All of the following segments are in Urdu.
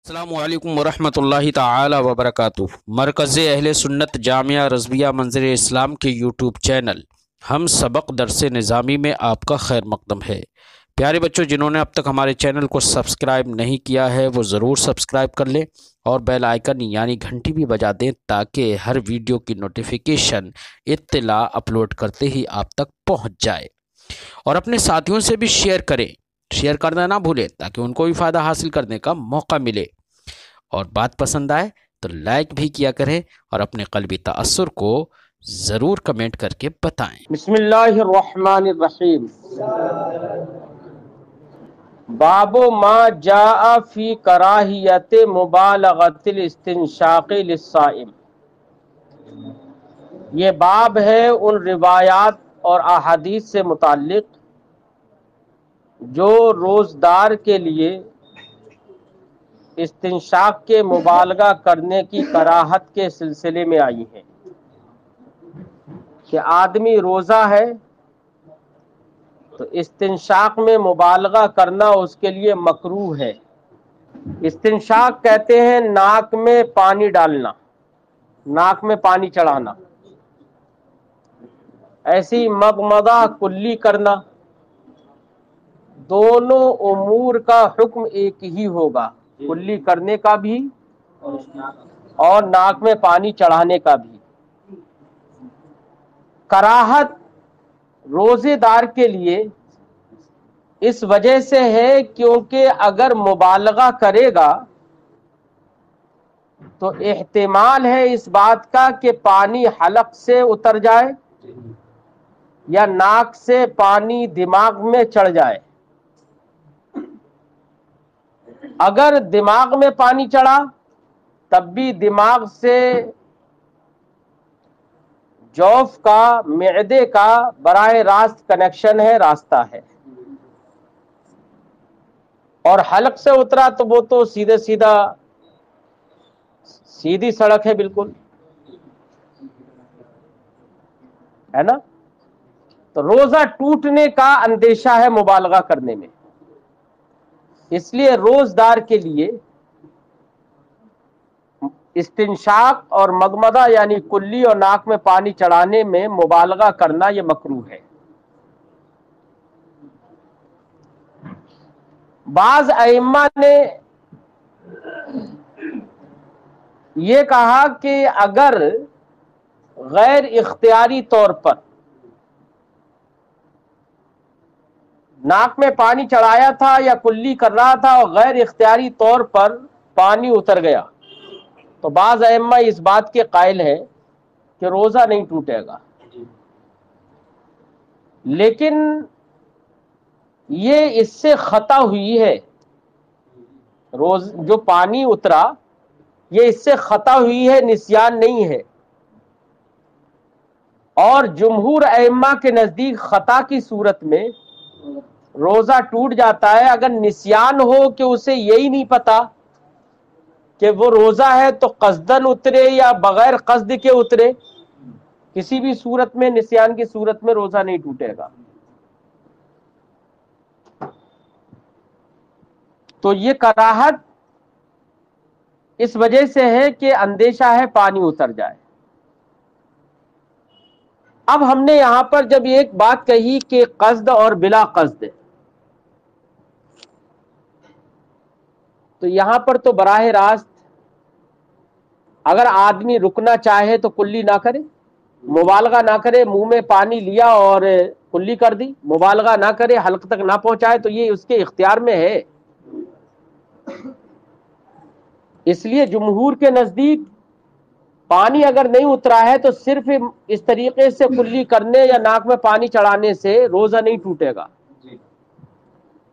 السلام علیکم ورحمۃ اللہ تعالی وبرکاتہ۔ مرکز اہل سنت جامعہ رضویہ منظر اسلام کے یوٹیوب چینل ہم سبق درس نظامی میں آپ کا خیر مقدم ہے۔ پیارے بچوں، جنہوں نے اب تک ہمارے چینل کو سبسکرائب نہیں کیا ہے وہ ضرور سبسکرائب کر لیں اور بیل آئیکن یعنی گھنٹی بھی بجا دیں تاکہ ہر ویڈیو کی نوٹیفیکیشن اطلاع اپلوڈ کرتے ہی آپ تک پہنچ جائے، اور اپنے ساتھیوں سے بھی شیئر کرنا نہ بھولیں تاکہ ان کو بھی فائدہ حاصل کرنے کا موقع ملے، اور بات پسند آئے تو لائک بھی کیا کریں اور اپنے قلبی تأثر کو ضرور کمنٹ کر کے بتائیں۔ بسم اللہ الرحمن الرحیم۔ باب ما جاء فی کراہیت مبالغۃ الاستنشاق للصائم۔ یہ باب ہے ان روایات اور احادیث سے متعلق جو روزدار کے لیے استنشاق کے مبالغہ کرنے کی کراہت کے سلسلے میں آئی ہیں، کہ آدمی روزہ ہے تو استنشاق میں مبالغہ کرنا اس کے لیے مکروہ ہے۔ استنشاق کہتے ہیں ناک میں پانی ڈالنا، ناک میں پانی چڑھانا، ایسی مغمضہ کلی کرنا، دونوں امور کا حکم ایک ہی ہوگا، کلی کرنے کا بھی اور ناک میں پانی چڑھانے کا بھی۔ کراہت روزے دار کے لیے اس وجہ سے ہے کیونکہ اگر مبالغہ کرے گا تو احتمال ہے اس بات کا کہ پانی حلق سے اتر جائے یا ناک سے پانی دماغ میں چڑھ جائے۔ اگر دماغ میں پانی چڑھا تب بھی دماغ سے جوف کا، معدے کا براہ راست کنیکشن ہے، راستہ ہے، اور حلق سے اترا تو وہ تو سیدھی سڑک ہے، بالکل ہے نا۔ تو روزہ ٹوٹنے کا اندیشہ ہے مبالغہ کرنے میں، اس لیے روزدار کے لیے استنشاق اور مغمضہ یعنی کلی اور ناک میں پانی چڑھانے میں مبالغہ کرنا یہ مکروہ ہے۔ بعض ائمہ نے یہ کہا کہ اگر غیر اختیاری طور پر ناک میں پانی چڑھایا تھا یا کلی کر رہا تھا اور غیر اختیاری طور پر پانی اتر گیا تو بعض ائمہ اس بات کے قائل ہیں کہ روزہ نہیں ٹوٹے گا، لیکن یہ اس سے خطا ہوئی ہے، جو پانی اترا یہ اس سے خطا ہوئی ہے، نسیان نہیں ہے، اور جمہور ائمہ کے نزدیک خطا کی صورت میں روزہ ٹوٹ جاتا ہے۔ اگر نسیان ہو کہ اسے یہی نہیں پتا کہ وہ روزہ ہے تو قصدن اترے یا بغیر قصد کے اترے، کسی بھی صورت میں، نسیان کی صورت میں روزہ نہیں ٹوٹے گا۔ تو یہ کراہت اس وجہ سے ہے کہ اندیشہ ہے پانی اتر جائے۔ اب ہم نے یہاں پر جب ایک بات کہی کہ قصد اور بلا قصد، تو یہاں پر تو براہ راست اگر آدمی رکنا چاہے تو کلی نہ کرے، مبالغہ نہ کرے، منہ میں پانی لیا اور کلی کر دی، مبالغہ نہ کرے، حلق تک نہ پہنچائے، تو یہ اس کے اختیار میں ہے۔ اس لیے جمہور کے نزدیک پانی اگر نہیں اترا ہے تو صرف اس طریقے سے کلی کرنے یا ناک میں پانی چڑھانے سے روزہ نہیں ٹوٹے گا۔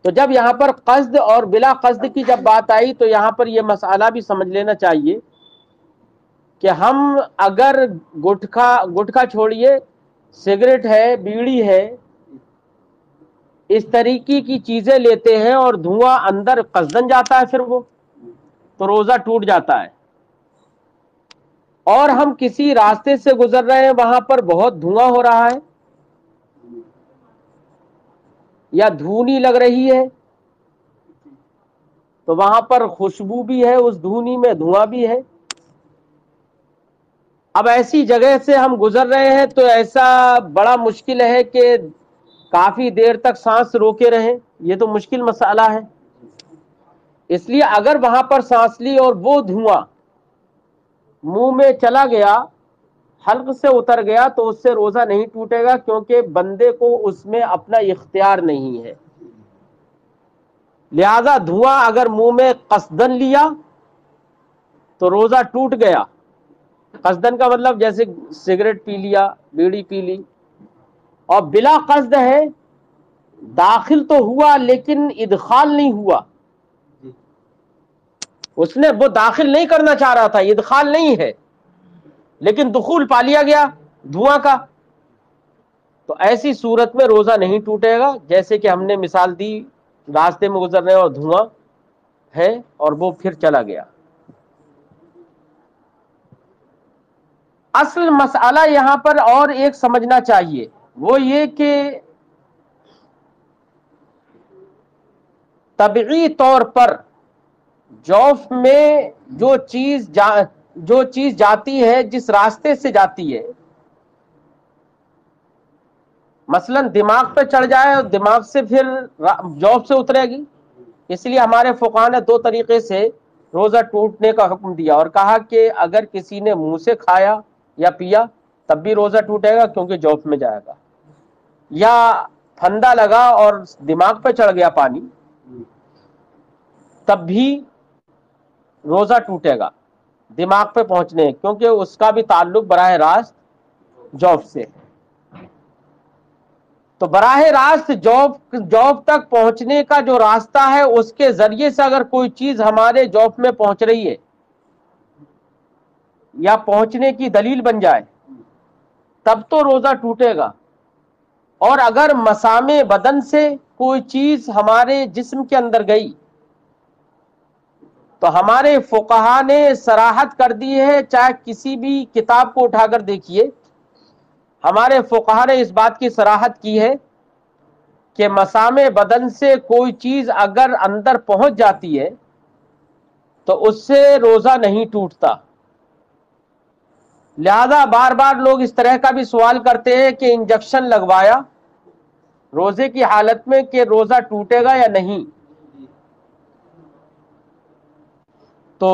تو جب یہاں پر قصد اور بلا قصد کی جب بات آئی تو یہاں پر یہ مسئلہ بھی سمجھ لینا چاہیے کہ ہم اگر گٹکا چھوڑیے، سگریٹ ہے، بیڑی ہے، اس طریقے کی چیزیں لیتے ہیں اور دھواں اندر قصدن جاتا ہے، پھر وہ تو روزہ ٹوٹ جاتا ہے۔ اور ہم کسی راستے سے گزر رہے ہیں، وہاں پر بہت دھواں ہو رہا ہے یا دھونی لگ رہی ہے، تو وہاں پر خوشبو بھی ہے، اس دھونی میں دھواں بھی ہے۔ اب ایسی جگہ سے ہم گزر رہے ہیں تو ایسا بڑا مشکل ہے کہ کافی دیر تک سانس روکے رہیں، یہ تو مشکل مسئلہ ہے۔ اس لیے اگر وہاں پر سانس لی اور وہ دھواں منہ میں چلا گیا، حلق سے اتر گیا، تو اس سے روزہ نہیں ٹوٹے گا، کیونکہ بندے کو اس میں اپنا اختیار نہیں ہے۔ لہذا دھواں اگر منہ میں قصدن لیا تو روزہ ٹوٹ گیا۔ قصدن کا مطلب جیسے سگریٹ پی لیا، بیڑی پی لی، اور بلا قصد ہے، داخل تو ہوا لیکن ادخال نہیں ہوا، اس نے وہ داخل نہیں کرنا چاہ رہا تھا، ادخال نہیں ہے، لیکن دخول پا لیا گیا دھواں کا، تو ایسی صورت میں روزہ نہیں ٹوٹے گا۔ جیسے کہ ہم نے مثال دی، راستے میں گزر رہے اور دھواں ہے اور وہ پھر چلا گیا۔ اصل مسئلہ یہاں پر اور ایک سمجھنا چاہیے، وہ یہ کہ طبعی طور پر جوف میں جو چیز جاتی ہے، جس راستے سے جاتی ہے، مثلا دماغ پہ چڑھ جائے اور دماغ سے پھر جوف سے اترے گی۔ اس لیے ہمارے فقہاء نے دو طریقے سے روزہ ٹوٹنے کا حکم دیا اور کہا کہ اگر کسی نے منہ سے کھایا یا پیا تب بھی روزہ ٹوٹے گا، کیونکہ جوف میں جائے گا، یا پھندا لگا اور دماغ پہ چڑھ گیا پانی تب بھی روزہ ٹوٹے گا دماغ پہ پہنچنے، کیونکہ اس کا بھی تعلق براہ راست جوف سے۔ تو براہ راست جوف تک پہنچنے کا جو راستہ ہے، اس کے ذریعے سے اگر کوئی چیز ہمارے جوف میں پہنچ رہی ہے یا پہنچنے کی دلیل بن جائے تب تو روزہ ٹوٹے گا۔ اور اگر مسامع بدن سے کوئی چیز ہمارے جسم کے اندر گئی تو ہمارے فقہاء نے صراحت کر دی ہے، چاہے کسی بھی کتاب کو اٹھا کر دیکھیے، ہمارے فقہاء نے اس بات کی صراحت کی ہے کہ مسامع بدن سے کوئی چیز اگر اندر پہنچ جاتی ہے تو اس سے روزہ نہیں ٹوٹتا۔ لہذا بار بار لوگ اس طرح کا بھی سوال کرتے ہیں کہ انجیکشن لگوایا روزے کی حالت میں کہ روزہ ٹوٹے گا یا نہیں؟ تو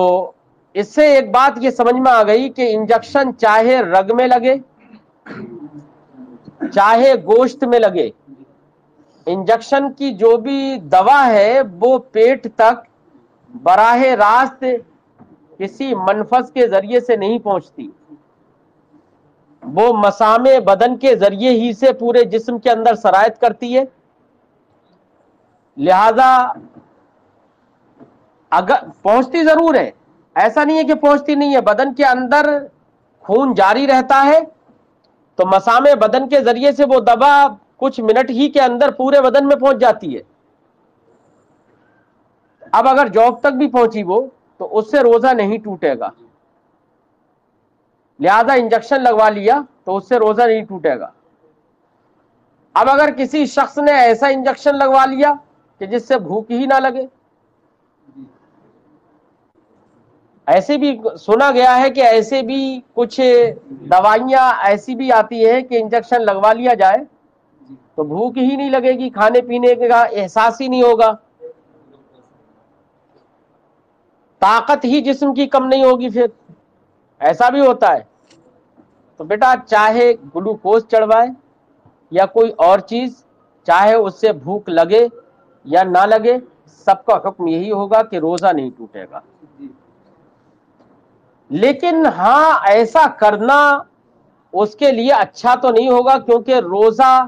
اس سے ایک بات یہ سمجھ میں آ گئی کہ انجیکشن چاہے رگ میں لگے چاہے گوشت میں لگے، انجیکشن کی جو بھی دوا ہے وہ پیٹ تک براہ راست کسی منفذ کے ذریعے سے نہیں پہنچتی، وہ مسامع بدن کے ذریعے ہی سے پورے جسم کے اندر سرایت کرتی ہے۔ لہذا اگر پہنچتی ضرور ہے، ایسا نہیں ہے کہ پہنچتی نہیں ہے، بدن کے اندر خون جاری رہتا ہے، تو مسامع بدن کے ذریعے سے وہ دوا کچھ منٹ ہی کے اندر پورے بدن میں پہنچ جاتی ہے۔ اب اگر جوف تک بھی پہنچی وہ تو اس سے روزہ نہیں ٹوٹے گا، لہذا انجیکشن لگوا لیا تو اس سے روزہ نہیں ٹوٹے گا۔ اب اگر کسی شخص نے ایسا انجیکشن لگوا لیا کہ جس سے بھوک ہی نہ لگے، ایسے بھی سنا گیا ہے کہ ایسے بھی کچھ دوائیاں ایسی بھی آتی ہے کہ انجیکشن لگوا لیا جائے تو بھوک ہی نہیں لگے گی، کھانے پینے کا احساس ہی نہیں ہوگا، طاقت ہی جسم کی کم نہیں ہوگی، پھر ایسا بھی ہوتا ہے۔ تو بیٹا چاہے گلوکوز چڑھوائے یا کوئی اور چیز، چاہے اس سے بھوک لگے یا نہ لگے، سب کا حکم یہی ہوگا کہ روزہ نہیں ٹوٹے گا۔ لیکن ہاں ایسا کرنا اس کے لیے اچھا تو نہیں ہوگا، کیونکہ روزہ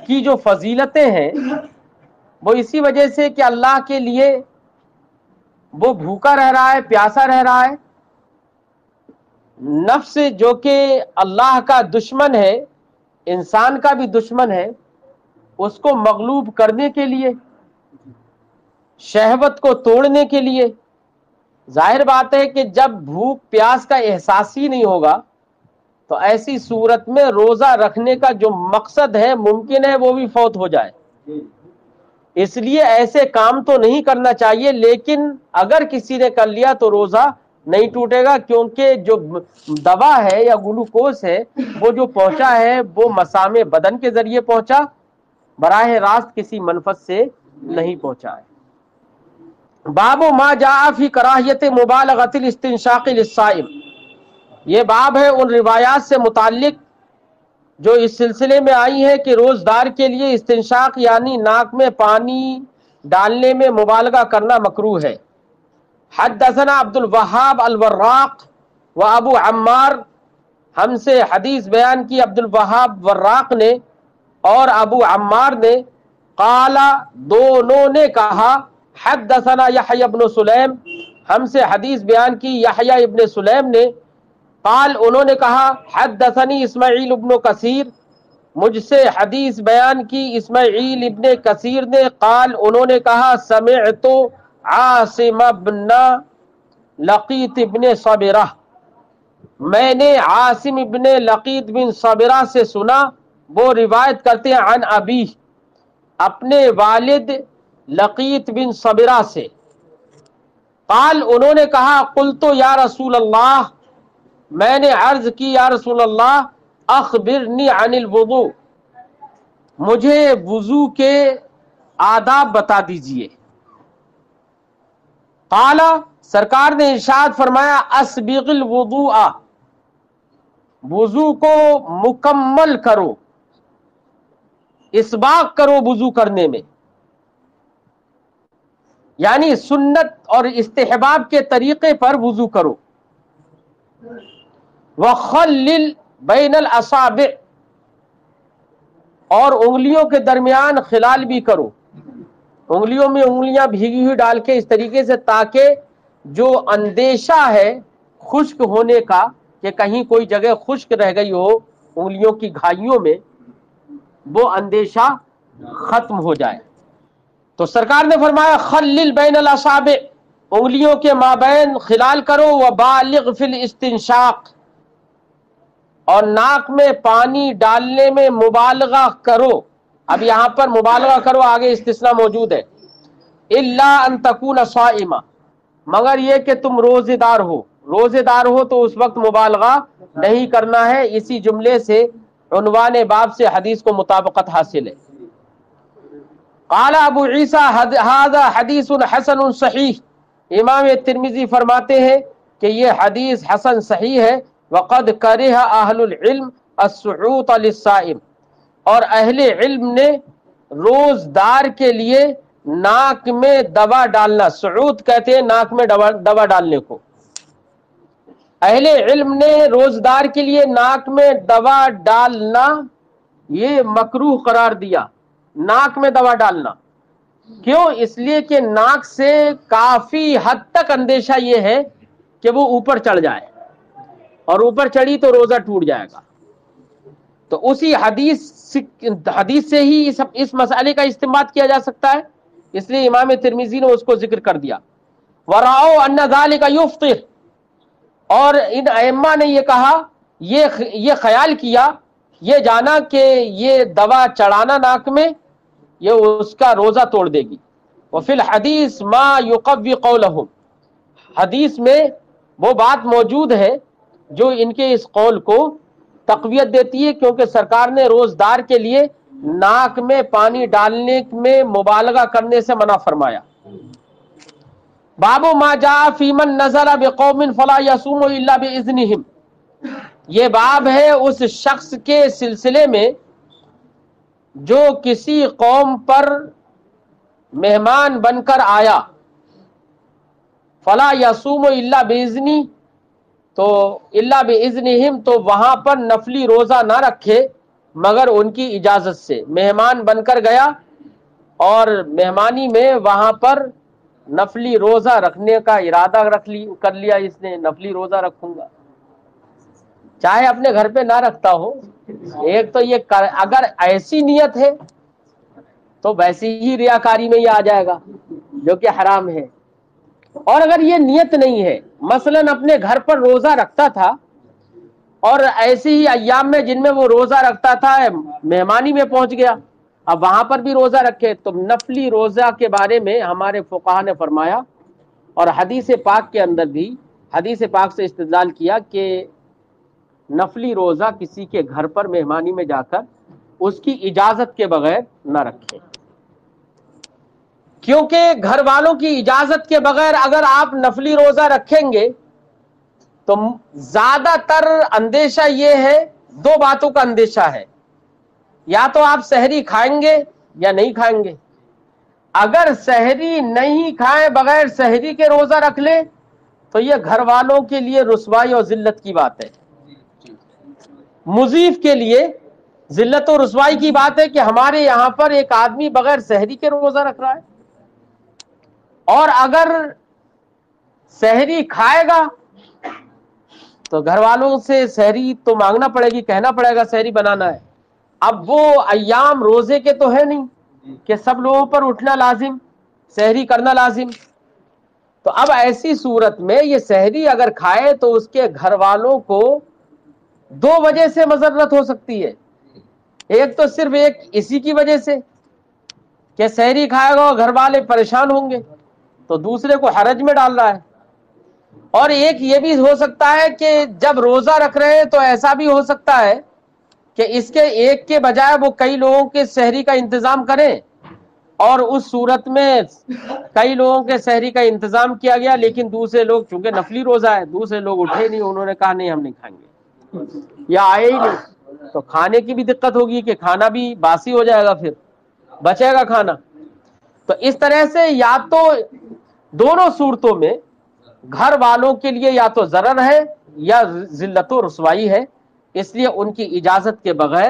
کی جو فضیلتیں ہیں وہ اسی وجہ سے کہ اللہ کے لیے وہ بھوکا رہ رہا ہے، پیاسا رہ رہا ہے، نفس جو کہ اللہ کا دشمن ہے، انسان کا بھی دشمن ہے، اس کو مغلوب کرنے کے لیے، شہوت کو توڑنے کے لیے۔ ظاہر بات ہے کہ جب بھوک پیاس کا احساس ہی نہیں ہوگا تو ایسی صورت میں روزہ رکھنے کا جو مقصد ہے ممکن ہے وہ بھی فوت ہو جائے۔ اس لیے ایسے کام تو نہیں کرنا چاہیے، لیکن اگر کسی نے کر لیا تو روزہ نہیں ٹوٹے گا، کیونکہ جو دوا ہے یا گلوکوز ہے وہ جو پہنچا ہے وہ مسام بدن کے ذریعے پہنچا، براہ راست کسی منفذ سے نہیں پہنچا ہے۔ باب ما جاء فی کراہیت مبالغۃ الاستنشاق للصائم، یہ باب ہے ان روایات سے متعلق جو اس سلسلے میں آئی ہے کہ روزدار کے لیے استنشاق یعنی ناک میں پانی ڈالنے میں مبالغہ کرنا مکروہ ہے۔ حدثنا عبد الوہاب الوراق و ابو عمار، ہم سے حدیث بیان کی عبد الوہاب وراق نے اور ابو عمار نے، قال دونوں نے کہا، حدثنا یحیی ابن سلیم، ہم سے حدیث بیان کی یحییٰ ابن سلیم نے، قال انہوں نے کہا، حدثنی اسماعیل ابن کثیر، مجھ سے حدیث بیان کی اسماعیل ابن کثیر نے، قال انہوں نے کہا، سمعت عاصم ابن لقیط ابن صبرہ، میں نے عاصم ابن لقیط بن صبرہ سے سنا، وہ روایت کرتے ہیں عن ابی، اپنے والد لقیط بن صبرہ سے، قال انہوں نے کہا، قلت یا رسول اللہ، میں نے عرض کی یا رسول اللہ، اخبرنی عن الوضوء، مجھے وضو کے آداب بتا دیجئے۔ قال، سرکار نے ارشاد فرمایا، اسبغ الوضوء، وضو کو مکمل کرو، اسباغ کرو وضو کرنے میں، یعنی سنت اور استحباب کے طریقے پر وضو کرو۔ وخلل بین الاصابع، اور انگلیوں کے درمیان خلال بھی کرو، انگلیوں میں انگلیاں بھیگی ہوئی ڈال کے اس طریقے سے تاکہ جو اندیشہ ہے خشک ہونے کا کہ کہیں کوئی جگہ خشک رہ گئی ہو انگلیوں کی گھائیوں میں، وہ اندیشہ ختم ہو جائے۔ تو سرکار نے فرمایا خلل بین الاصابع، انگلیوں کے مابین خلال کرو، وبالغ فی الاستنشاق، اور ناک میں پانی ڈالنے میں مبالغہ کرو۔ اب یہاں پر مبالغہ کرو آگے استثناء موجود ہے، الا ان تکون صائمہ، مگر یہ کہ تم روزے دار ہو، روزے دار ہو تو اس وقت مبالغہ نہیں کرنا ہے۔ اسی جملے سے عنوان باب سے حدیث کو مطابقت حاصل ہے۔ قال ابو عیسیٰ ھذا حدیث حسن صحیح، امام ترمذی فرماتے ہیں کہ یہ حدیث حسن صحیح ہے۔ وقد کرہ اہل العلم السعوط للصائم، اور اہل علم نے روزدار کے لیے ناک میں دوا ڈالنا، سعوط کہتے ہیں ناک میں دوا ڈالنے کو، اہل علم نے روزدار کے لیے ناک میں دوا ڈالنا یہ مکروہ قرار دیا، ناک میں دوا ڈالنا۔ کیوں؟ اس لیے کہ ناک سے کافی حد تک اندیشہ یہ ہے کہ وہ اوپر چڑھ جائے، اور اوپر چڑھی تو روزہ ٹوٹ جائے گا۔ تو اسی حدیث سے ہی اس مسئلے کا استنباط کیا جا سکتا ہے، اس لیے امام ترمذی نے اس کو ذکر کر دیا۔ وَرَأَوْا أَنَّ ذَلِكَ يُفْطِرُ، اور ان ائمہ نے یہ کہا، یہ خیال کیا، یہ جانا کہ یہ دوا چڑھانا ناک میں یہ اس کا روزہ توڑ دے گی۔ وفی الحدیث ما یقوی قولہم، حدیث میں وہ بات موجود ہے جو ان کے اس قول کو تقویت دیتی ہے، کیونکہ سرکار نے روزدار کے لیے ناک میں پانی ڈالنے میں مبالغہ کرنے سے منع فرمایا۔ باب ما جاء فی من نزل بقوم فلا یصوم الا باذنہم، یہ باب ہے اس شخص کے سلسلے میں جو کسی قوم پر مہمان بن کر آیا، فلا یصوم الا باذنی، تو الا باذنہم، تو وہاں پر نفلی روزہ نہ رکھے مگر ان کی اجازت سے۔ مہمان بن کر گیا اور مہمانی میں وہاں پر نفلی روزہ رکھنے کا ارادہ کر لیا، اس نے نفلی روزہ رکھوں گا، چاہے اپنے گھر پہ نہ رکھتا ہو۔ ایک تو یہ اگر ایسی نیت ہے تو ویسی ہی ریاکاری میں یہ آ جائے گا جو کہ حرام ہے، اور اگر یہ نیت نہیں ہے، مثلا اپنے گھر پر روزہ رکھتا تھا اور ایسے ہی ایام میں جن میں وہ روزہ رکھتا تھا مہمانی میں پہنچ گیا اب وہاں پر بھی روزہ رکھے. تو نفلی روزہ کے بارے میں ہمارے فقہا نے فرمایا اور حدیث پاک کے اندر بھی حدیث پاک سے استدلال کیا کہ نفلی روزہ کسی کے گھر پر مہمانی میں جا کر اس کی اجازت کے بغیر نہ رکھے، کیونکہ گھر والوں کی اجازت کے بغیر اگر آپ نفلی روزہ رکھیں گے تو زیادہ تر اندیشہ یہ ہے، دو باتوں کا اندیشہ ہے، یا تو آپ سحری کھائیں گے یا نہیں کھائیں گے. اگر سحری نہیں کھائیں، بغیر سحری کے روزہ رکھ لیں تو یہ گھر والوں کے لیے رسوائی اور ذلت کی بات ہے، مضیف کے لیے ذلت و رسوائی کی بات ہے کہ ہمارے یہاں پر ایک آدمی بغیر سحری کے روزہ رکھ رہا ہے. اور اگر سحری کھائے گا تو گھر والوں سے سحری تو مانگنا پڑے گی، کہنا پڑے گا سحری بنانا ہے. اب وہ ایام روزے کے تو ہے نہیں کہ سب لوگوں پر اٹھنا لازم، سحری کرنا لازم. تو اب ایسی صورت میں یہ سحری اگر کھائے تو اس کے گھر والوں کو دو وجہ سے مضرت ہو سکتی ہے. ایک تو صرف ایک اسی کی وجہ سے کہ سحری کھائے گا اور گھر والے پریشان ہوں گے تو دوسرے کو حرج میں ڈال رہا ہے. اور ایک یہ بھی ہو سکتا ہے کہ جب روزہ رکھ رہے ہیں تو ایسا بھی ہو سکتا ہے کہ اس کے ایک کے بجائے وہ کئی لوگوں کے سحری کا انتظام کریں، اور اس صورت میں کئی لوگوں کے سحری کا انتظام کیا گیا لیکن دوسرے لوگ، چونکہ نفلی روزہ ہے، دوسرے لوگ اٹھے نہیں، انہوں نے کہا نہیں ہم نہیں کھائیں گے یا آئے ہی نہیں، تو کھانے کی بھی دقت ہوگی کہ کھانا بھی باسی ہو جائے گا، پھر بچے گا کھانا. تو اس طرح سے یا تو دونوں صورتوں میں گھر والوں کے لیے یا تو ضرر ہے یا ذلت و رسوائی ہے، اس لیے ان کی اجازت کے بغیر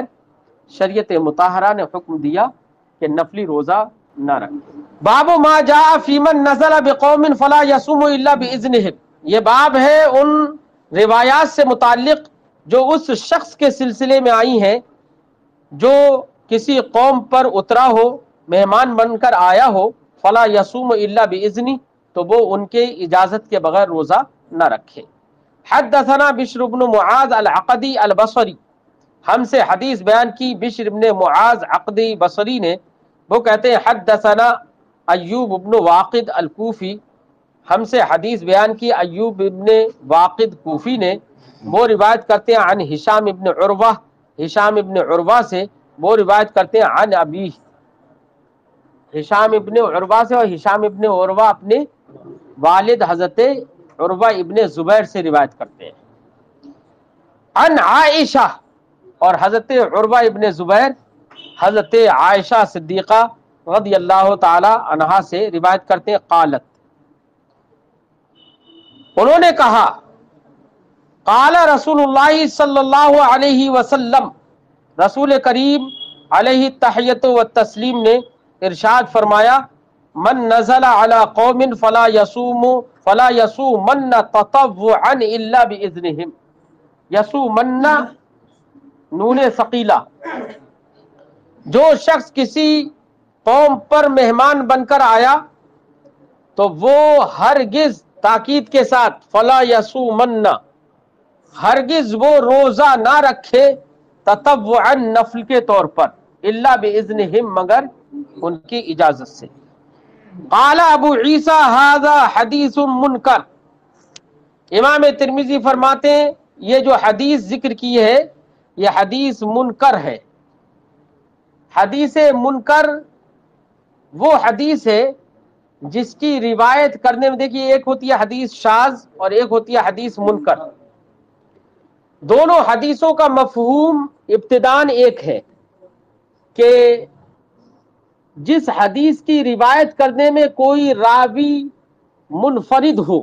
شریعت مطہرہ نے حکم دیا کہ نفلی روزہ نہ رکھے. باب ما جاء فی من نزل بقوم فلا یصوم الا باذنهم، یہ باب ہے ان روایات سے متعلق جو اس شخص کے سلسلے میں آئی ہیں جو کسی قوم پر اترا ہو، مہمان بن کر آیا ہو، فلا یصوم الا باذنی، تو وہ ان کے اجازت کے بغیر روزہ نہ رکھے. حدثنا بشر بن معاذ العقدی البصری، ہم سے حدیث بیان کی بشر بن معاذ عقدی بصری نے، وہ کہتے ہیں حدثنا ایوب بن واقد الکوفی، ہم سے حدیث بیان کی ایوب ابن واقد کوفی نے، وہ روایت کرتے ہیں عن ہشام ابن عروہ، ہشام ابن عروہ سے وہ روایت کرتے ہیں عن ابی، ہشام ابن عروہ سے، اور ہشام ابن عروہ اپنے والد حضرت عروہ ابن زبیر سے روایت کرتے ہیں. عن عائشہ، اور حضرت عروہ ابن زبیر حضرت عائشہ صدیقہ رضی اللہ تعالی عنہا سے روایت کرتے ہیں قالت، انہوں نے کہا قال رسول اللہ صلی اللہ علیہ وسلم، رسول کریم علیہ التحیۃ والتسلیم نے ارشاد فرمایا من نزل علی قوم فلا یصومن تطوعا الا باذنہم، یصومن نون ثقیلہ، جو شخص کسی قوم پر مہمان بن کر آیا تو وہ ہرگز، تاکید کے ساتھ، فلا یصومن، ہرگز وہ روزہ نہ رکھے تطوعا نفل کے طور پر، الا باذنہم، مگر ان کی اجازت سے. قال ابو عیسیٰ ھذا حدیث منکر، امام ترمذی فرماتے ہیں یہ جو حدیث ذکر کی ہے یہ حدیث منکر ہے. حدیث منکر وہ حدیث ہے جس کی روایت کرنے میں، دیکھیے ایک ہوتی ہے حدیث شاذ اور ایک ہوتی ہے حدیث منکر. دونوں حدیثوں کا مفہوم ابتداً ایک ہے کہ جس حدیث کی روایت کرنے میں کوئی راوی منفرد ہو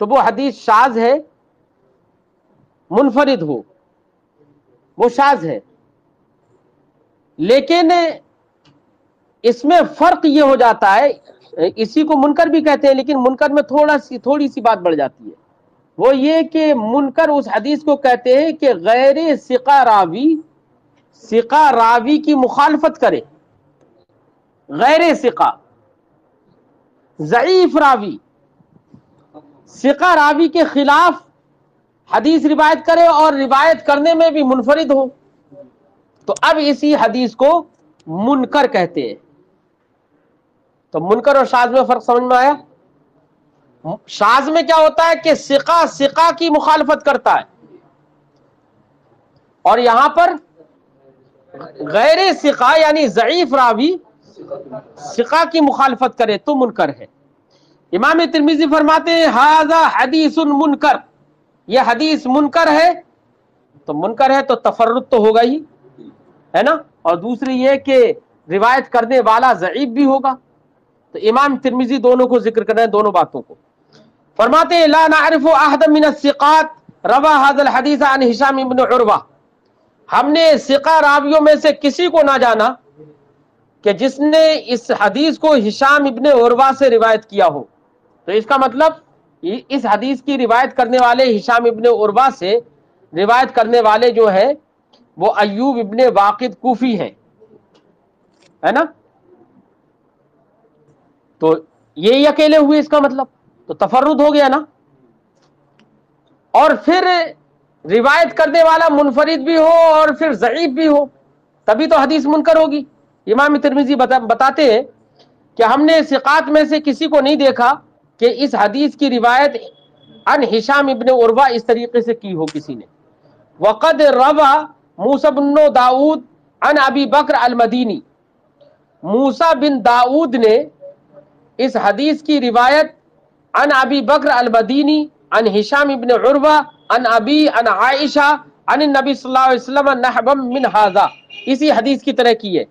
تو وہ حدیث شاذ ہے، منفرد ہو وہ شاذ ہے. لیکن اس میں فرق یہ ہو جاتا ہے، اسی کو منکر بھی کہتے ہیں لیکن منکر میں تھوڑی سی بات بڑھ جاتی ہے، وہ یہ کہ منکر اس حدیث کو کہتے ہیں کہ غیر ثقہ راوی کی مخالفت کرے، غیر ثقہ، ضعیف راوی ثقہ راوی کے خلاف حدیث روایت کرے اور روایت کرنے میں بھی منفرد ہو. تو اب اسی حدیث کو منکر کہتے ہیں. تو منکر اور شاذ میں فرق سمجھ میں آیا؟ شاذ میں کیا ہوتا ہے کہ ثقہ کی مخالفت کرتا ہے، اور یہاں پر غیر ثقہ یعنی ضعیف راوی ثقہ کی مخالفت کرے تو منکر ہے. امام ترمذی فرماتے ہیں ھذا حدیث منکر، یہ حدیث منکر ہے. تو منکر ہے تو تفرد تو ہوگا ہی، ہے نا، اور دوسری یہ کہ روایت کرنے والا ضعیف بھی ہوگا. تو امام ترمذی دونوں کو ذکر کر رہے ہیں، دونوں باتوں کو. فرماتے ہیں لا نعرف احد من الثقات روا هذا الحديث عن هشام بن عروہ، ہم نے ثقہ راویوں میں سے کسی کو نہ جانا کہ جس نے اس حدیث کو ہشام ابن عروہ سے روایت کیا ہو. تو اس کا مطلب اس حدیث کی روایت کرنے والے ہشام ابن عروہ سے روایت کرنے والے جو ہے وہ ایوب ابن واقد کوفی ہیں، ہے نا. تو یہی اکیلے ہوئے، اس کا مطلب تو تفرد ہو گیا نا. اور پھر روایت کرنے والا منفرد بھی ہو اور پھر ضعیف بھی ہو، تبھی تو حدیث منکر ہوگی. امام ترمذی بتاتے ہیں کہ ہم نے ثقات میں سے کسی کو نہیں دیکھا کہ اس حدیث کی روایت عن ہشام ابن عروہ اس طریقے سے کی ہو کسی نے. وقد روا موسیٰ بن داؤد عن ابی بکر المدینی، موسیٰ بن داؤد نے اس حدیث کی روایت عن ابی بکر المدینی عن ہشام ابن عروہ عن ابی عن عائشہ عن النبی صلی اللہ علیہ وسلم نحوا من ھذا، اسی حدیث کی طرح کی ہے.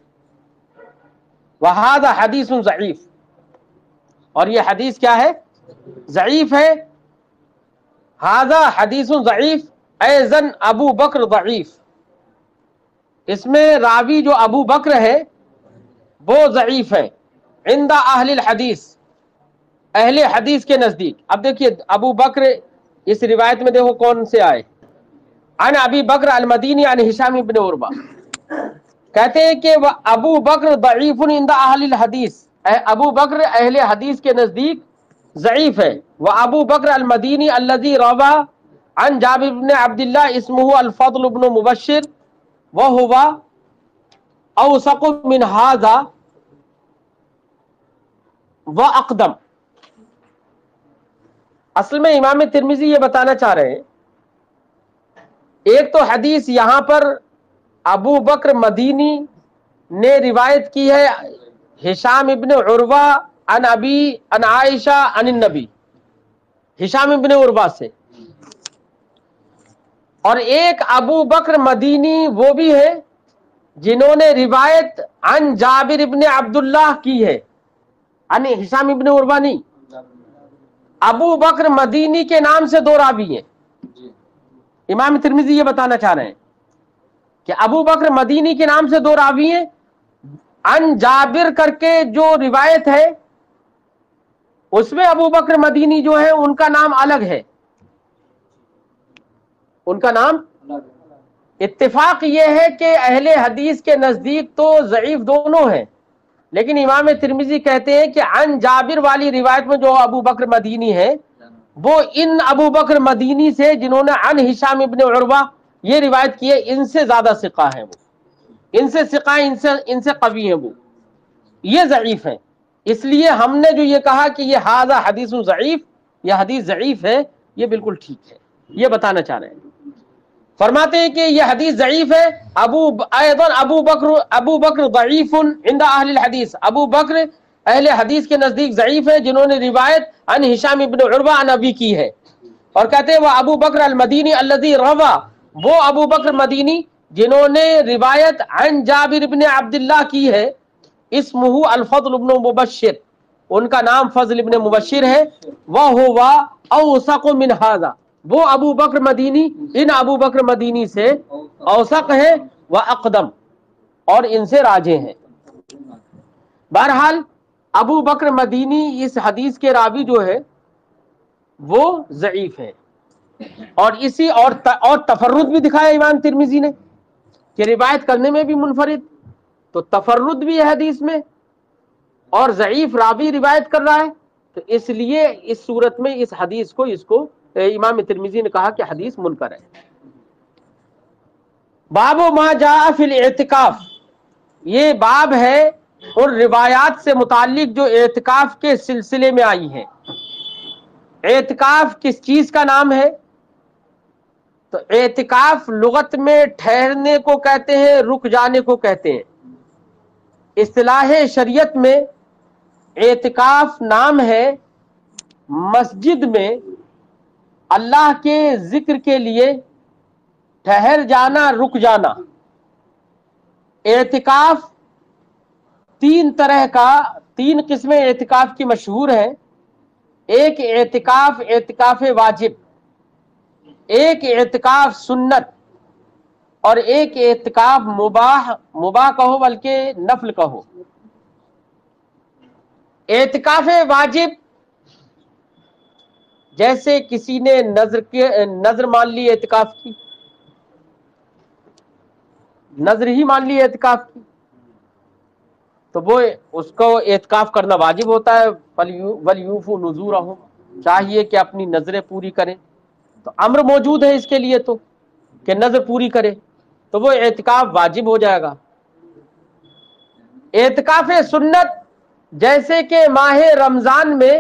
وھذا حدیث ضعیف، اور یہ حدیث کیا ہے؟ ضعیف ہے. ھذا حدیث ضعیف ایذن ابو بکر ضعیف، اس میں راوی جو ابو بکر ہے وہ ضعیف ہے. عند اہل الحدیث، اہل حدیث کے نزدیک. اب دیکھیے ابو بکر اس روایت میں دیکھو کون سے آئے، عن ابی بکر المدینی عن ہشام ابن عروہ. کہتے ہیں کہ ابو بکر ضعیف عند اہل الحدیث، ابو بکر اہل حدیث کے نزدیک ضعیف ہے. وابو بکر المدینی الذی روى عن جابر بن عبداللہ اسمہ الفضل بن مبشر وہو اوثق من ھذا واقدم. اصل میں امام ترمذی یہ بتانا چاہ رہے ہیں، ایک تو حدیث یہاں پر ابو بکر مدینی نے روایت کی ہے ہشام ابن عروہ عن ابی عن عائشہ عن النبی، ہشام ابن عروہ سے. اور ایک ابو بکر مدینی وہ بھی ہے جنہوں نے روایت عن جابر ابن عبداللہ کی ہے، عن ہشام ابن عروہ نہیں. ابو بکر مدینی کے نام سے دو راوی ہیں. امام ترمذی یہ بتانا چاہ رہے ہیں کہ ابو بکر مدینی کے نام سے دو راوی ہیں. عن جابر کر کے جو روایت ہے اس میں ابو بکر مدینی جو ہے ان کا نام الگ ہے، ان کا نام. اتفاق یہ ہے کہ اہل حدیث کے نزدیک تو ضعیف دونوں ہیں، لیکن امام ترمذی کہتے ہیں کہ عن جابر والی روایت میں جو ابو بکر مدینی ہے وہ ان ابو بکر مدینی سے جنہوں نے عن ہشام ابن عروہ یہ روایت کی ہے ان سے زیادہ ثقہ ہیں، وہ ان سے ثقہ ہیں، ان سے قوی ہیں، وہ یہ ضعیف ہیں. اس لیے ہم نے جو یہ کہا کہ یہ ھذا حدیث ضعیف، یہ حدیث ضعیف ہے، یہ بالکل ٹھیک ہے، یہ بتانا چاہ رہے ہیں. فرماتے ہیں کہ یہ حدیث ضعیف ہے. ابو بکر ضعیف عند اہل الحدیث، ابو بکر اہل حدیث کے نزدیک ضعیف ہے جنہوں نے روایت عن ہشام ابن عروہ عن ابی کی ہے. اور کہتے ہیں وہ ابو بکر المدینی الذی روى، وہ ابو بکر مدینی جنہوں نے روایت عن جابر ابن عبداللہ کی ہے، اسمہ الفضل ابن مبشر، ان کا نام فضل ابن مبشر ہے. وہو اوثق من ھذا، وہ ابو بکر مدینی ان ابو بکر مدینی سے اوثق ہے، واقدم، اور ان سے راجح ہیں. بہرحال ابو بکر مدینی اس حدیث کے راوی جو ہے وہ ضعیف ہے. اور اسی اور تفرد بھی دکھایا امام ترمذی نے کہ روایت کرنے میں بھی منفرد، تو تفرد بھی ہے حدیث میں، اور ضعیف راوی روایت کر رہا ہے. تو اس لیے اس صورت میں اس حدیث کو امام ترمذی نے کہا کہ حدیث منکر ہے. باب ما جاء فی الاعتکاف، یہ باب ہے اور روایات سے متعلق جو اعتکاف کے سلسلے میں آئی ہیں۔ اعتکاف کس چیز کا نام ہے؟ تو اعتکاف لغت میں ٹھہرنے کو کہتے ہیں، رک جانے کو کہتے ہیں۔ اصطلاح شریعت میں اعتکاف نام ہے مسجد میں اللہ کے ذکر کے لیے ٹھہر جانا، رک جانا۔ اعتکاف تین قسمیں اعتکاف کی مشہور ہیں۔ ایک اعتکاف اعتکاف واجب، ایک اعتکاف سنت، اور ایک اعتکاف مباح کہو بلکہ نفل کہو۔ اعتکاف واجب جیسے کسی نے نظر مان لی، اعتکاف کی نظر ہی مان لی اعتکاف کی، تو وہ اس کو اعتکاف کرنا واجب ہوتا ہے۔ وَلْيُوفُوا نُذُورَهُمْ، چاہیے کہ اپنی نظریں پوری کریں، تو امر موجود ہے اس کے لیے تو کہ نظر پوری کرے، تو وہ اعتکاف واجب ہو جائے گا۔ اعتکاف سنت جیسے کہ ماہ رمضان میں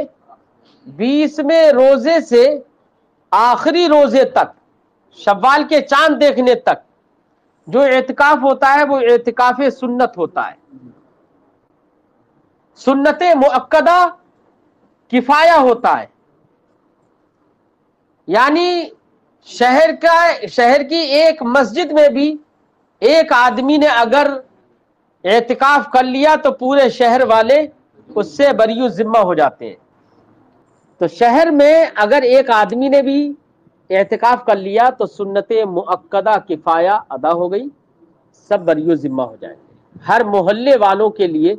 20ویں روزے سے آخری روزے تک، شوال کے چاند دیکھنے تک جو اعتکاف ہوتا ہے وہ اعتکاف سنت ہوتا ہے۔ سنت مؤکدہ کفایہ ہوتا ہے، یعنی شہر کی ایک مسجد میں بھی ایک آدمی نے اگر اعتکاف کر لیا تو پورے شہر والے اس سے بری الذمہ ہو جاتے ہیں۔ تو شہر میں اگر ایک آدمی نے بھی اعتکاف کر لیا تو سنت مؤکدہ کفایہ ادا ہو گئی، سب بری الذمہ ہو جائیں گے۔ ہر محلے والوں کے لیے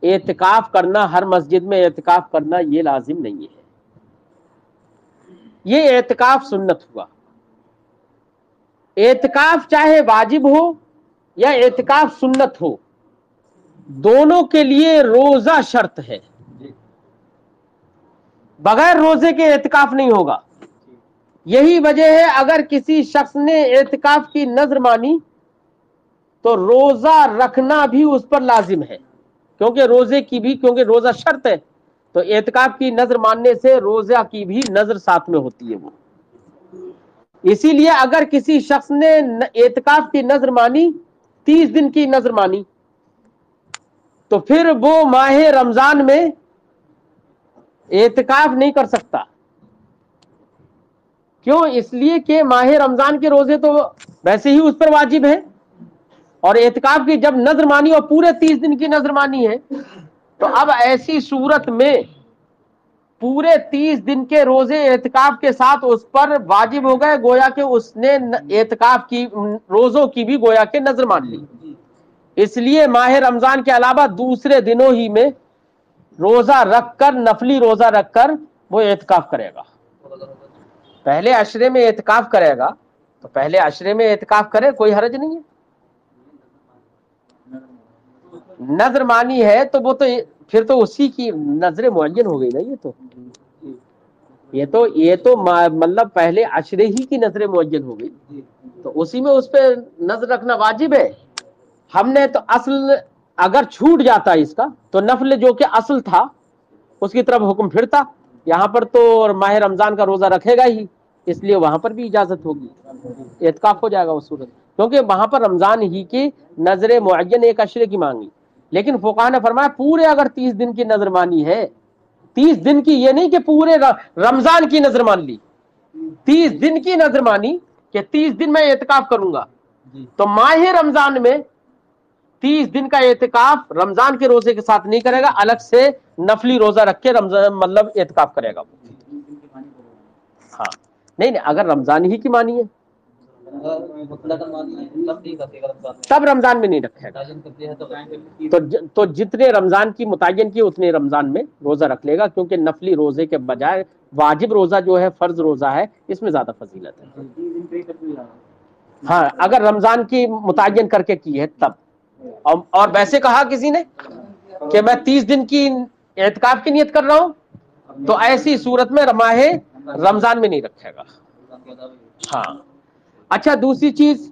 اعتکاف کرنا، ہر مسجد میں اعتکاف کرنا یہ لازم نہیں ہے۔ یہ اعتکاف سنت ہوا۔ اعتکاف چاہے واجب ہو یا اعتکاف سنت ہو، دونوں کے لیے روزہ شرط ہے۔ بغیر روزے کے اعتکاف نہیں ہوگا۔ یہی وجہ ہے اگر کسی شخص نے اعتکاف کی نذر مانی تو روزہ رکھنا بھی اس پر لازم ہے، کیونکہ روزہ شرط ہے، تو اعتکاف کی نذر ماننے سے روزہ کی بھی نذر ساتھ میں ہوتی ہے وہ۔ اسی لیے اگر کسی شخص نے اعتکاف کی نذر مانی، 30 دن کی نذر مانی، تو پھر وہ ماہ رمضان میں اعتکاف نہیں کر سکتا۔ کیوں؟ اس لیے کہ ماہ رمضان کے روزے تو ویسے ہی اس پر واجب ہے، اور اعتکاف کی جب نذر مانی اور پورے 30 دن کی نذر مانی ہے، تو اب ایسی صورت میں پورے 30 دن کے روزے اعتکاف کے ساتھ اس پر واجب ہو گئے، گویا کہ اس نے اعتکاف کی روزوں کی بھی گویا کہ نذر مان لی۔ اس لیے ماہ رمضان کے علاوہ دوسرے دنوں ہی میں روزہ رکھ کر، نفلی روزہ رکھ کر وہ اعتکاف کرے گا۔ پہلے عشرے میں اعتکاف کرے گا تو پہلے عشرے میں اعتکاف کرے، کوئی حرج نہیں ہے۔ نظر مانی ہے تو وہ تو پھر تو اسی کی نظر معین ہو گئی نا۔ یہ تو مطلب پہلے عشرے ہی کی نظر معین ہو گئی، تو اسی میں اس پہ نظر رکھنا واجب ہے۔ ہم نے تو اصل اگر چھوٹ جاتا اس کا تو نفل جو کہ اصل تھا اس کی طرف حکم پھرتا، یہاں پر تو ماہ رمضان کا روزہ رکھے گا ہی، اس لیے وہاں پر بھی اجازت ہوگی، اعتکاف ہو جائے گا اس صورت، کیونکہ وہاں پر رمضان ہی کی نظر معین ایک عشرے کی مانگی۔ لیکن فقہاء نے فرمایا پورے اگر 30 دن کی نظر مانی ہے، 30 دن کی، یہ نہیں کہ پورے رمضان کی نظر مان لی، 30 دن کی نظر مانی کہ 30 دن میں اعتکاف کروں گا، تو ماہ رمضان میں 30 دن کا اعتکاف رمضان کے روزے کے ساتھ نہیں کرے گا، الگ سے نفلی روزہ رکھ کے رمضان مطلب اعتکاف کرے گا۔ ہاں نہیں اگر رمضان ہی کی مانی ہے تب رمضان میں نہیں رکھے گا، تو جتنے رمضان کی متعین کی اتنے رمضان میں روزہ رکھ لے گا، کیونکہ نفلی روزے کے بجائے واجب روزہ جو ہے، فرض روزہ ہے، اس میں زیادہ فضیلت ہے۔ ہاں اگر رمضان کی متعین کر کے کی ہے تب، اور ویسے کہا کسی نے کہ میں 30 دن کی اعتکاف کی نیت کر رہا ہوں، تو ایسی صورت میں ماہ رمضان میں نہیں رکھے گا۔ ہاں اچھا، دوسری چیز